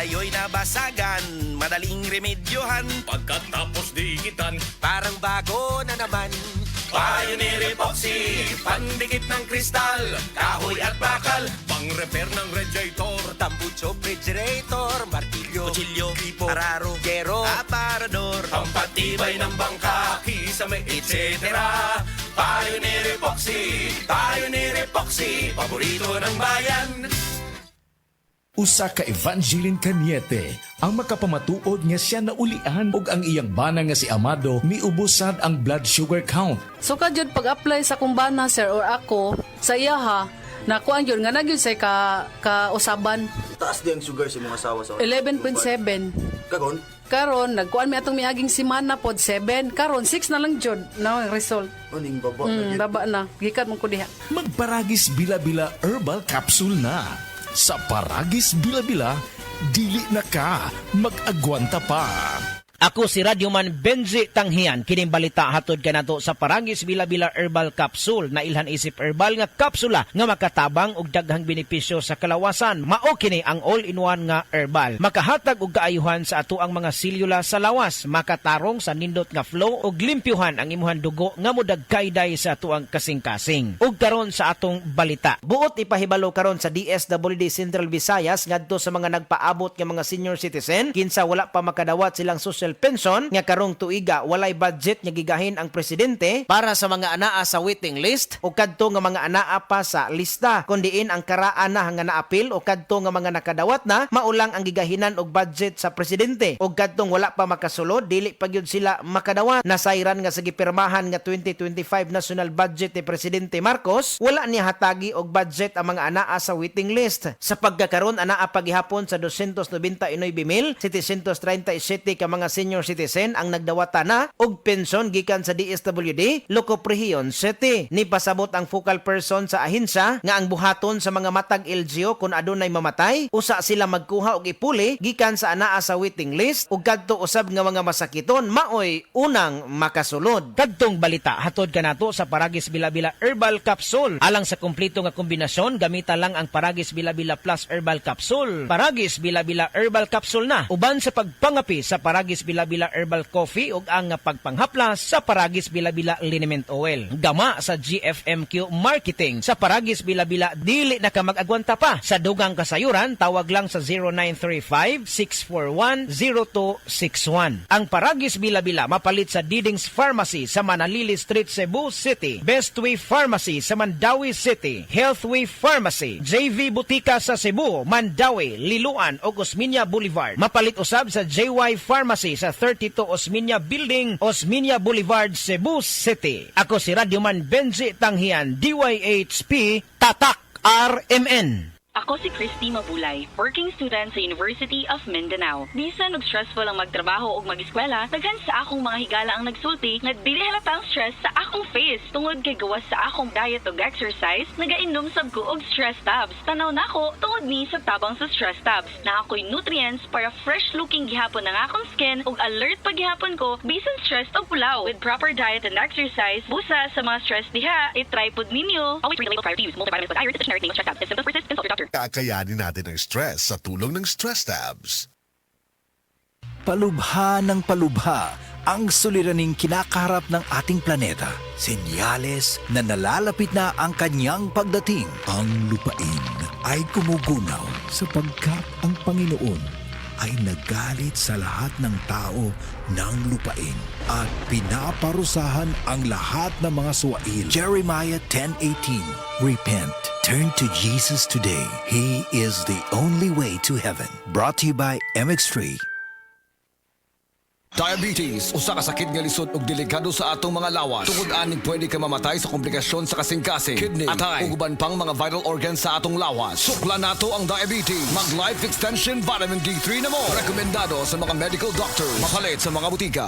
kayo'y nabasagan, madaling remedyohan. Pagkatapos dikitan, Parang bago na naman. Pioneer Epoxy, pandikit ng kristal, kahoy at bakal. pang-repair ng radiator, Tambucho, refrigerator, martilyo, Kutsilyo, gripo, araro, gero, aparador, pampatibay ng bangka, kisame, etc. Pioneer Epoxy, paborito ng bayan. Usa ka Evangeline Cañete ang makapamatuod nga siya naulian ug ang iyang bana nga si Amado miubusad ang blood sugar count. So kadyod pag-apply sa kumbana sir or ako sa iya ha, nakuan yun nga nagyud say ka-usaban Taas din ang sugar sa mga asawa sa 11.7. Kagon? Karon nagkuan mi atong miaging simana pod 7. Karon 6 na lang jud na ang result. Aning baba. Baba na. Gikan mo ko diha. Magparagis bila-bila herbal capsule na. Sa Paragis Bila-Bila, dili na ka mag-agwanta pa. Ako si Radyoman Benji Tanghian, kining balita hatod kanato sa Paragis Bila-Bila Herbal Capsule na ilhan isip herbal nga kapsula nga makatabang og daghang benepisyo sa kalawasan. Mao kini ang all-in-one nga herbal. Makahatag og kaayuhan sa ato ang mga selula sa lawas, makatarong sa nindot nga flow ug limpyuhan ang imuhang dugo nga modagkayday sa ato ang kasing-kasing. Ug karon sa atong balita. Buot ipahibalo karon sa DSWD Central Visayas ngadto sa mga nagpaabot nga mga senior citizen kinsa wala pa makadawat silang social pension nga karong tuiga walay budget nga gigahin ang presidente para sa mga anaa sa waiting list o kadto nga mga anaa pa sa lista kundiin ang karaan na nga naapil o kadto nga mga nakadawat na maulang ang gigahinan og budget sa presidente o kadtong wala pa makasulod dili pa gyud sila makadawat. Nasayran nga sa gipirmahan nga 2025 national budget ni presidente Marcos wala niya hatagi og budget ang mga anaa sa waiting list. Sa pagkakaron anaa pagihapon sa 299,737 ka mga senior citizen ang nagdawata na og pensyon gikan sa DSWD Loco Prehion City. Ni pasabot ang focal person sa ahensya nga ang buhaton sa mga matag LGU kung adunay mamatay usa sila magkuha og ipuli gikan sa anaa sa waiting list ug kadto usab nga mga masakiton maoy unang makasulod. Kadtong balita hatod kanato sa Paragis Bila-Bila Herbal Capsule. Alang sa kumpleto nga kombinasyon gamita lang ang Paragis Bila-Bila Plus Herbal Capsule. Paragis Bila-Bila Herbal Capsule na uban sa pagpangapi sa Paragis Bila-Bila Herbal Coffee ug ang pagpanghaplas sa Paragis Bila-Bila Liniment Oil. Gama sa GFMQ Marketing sa Paragis Bila-Bila dili na ka mag-agwanta pa. Sa dugang kasayuran tawag lang sa 0935-641-0261. Ang Paragis Bila-Bila mapalit sa Didings Pharmacy sa Manalili Street, Cebu City, Bestway Pharmacy sa Mandawi City, Healthway Pharmacy, JV Butika sa Cebu, Mandawi, Liloan ug Osmeña Boulevard. Mapalit usab sa JY Pharmacy sa 32 Osmeña Building, Osmeña Boulevard, Cebu City. Ako si Radyoman Benji Tanghian, DYHP, Tatak RMN. Ako si Christy Mabulay, working student sa University of Mindanao. Bisan og stressful ang magtrabaho ug mag-eskwela, daghan sa akong mga higala ang nagsulti nga dili halata ang stress sa akong face tungod kay gawas sa akong diet ug exercise, nagainom sab ko og stress tabs. Tanaw nako tungod ni sa tabang sa stress tabs. Na ako'y nutrients para fresh looking gihapon ang akong skin ug alert pa gihapon ko bisan stressed og pulaw. With proper diet and exercise, busa sa mga stress diha, i-try pud ninyo. Always read the label prior to use. Multivitamins with iron, generic name of stress tabs. If symptoms persist, consult your doctor. Kakayanin natin ang stress sa tulong ng Stress Tabs. Palubha ng palubha ang suliraning kinakaharap ng ating planeta. Senyales na nalalapit na ang kanyang pagdating. Ang lupain ay kumugunaw sapagkat ang Panginoon ay nagalit sa lahat ng tao ng lupain at pinaparusahan ang lahat ng mga suwail. Jeremiah 10:18. Repent. Turn to Jesus today. He is the only way to heaven. Brought to you by MX3. diabetes, usa ka sakit nga lisod ug delikado sa atong mga lawas. Tungod aning pwede ka mamatay sa komplikasyon sa kasing-kasing, kidney, atay, ug uban pang mga vital organs sa atong lawas. Sukla nato ang diabetes. Mag Life Extension Vitamin D3 na mo. Rekomendado sa mga medical doctors. Mapalit sa mga butika.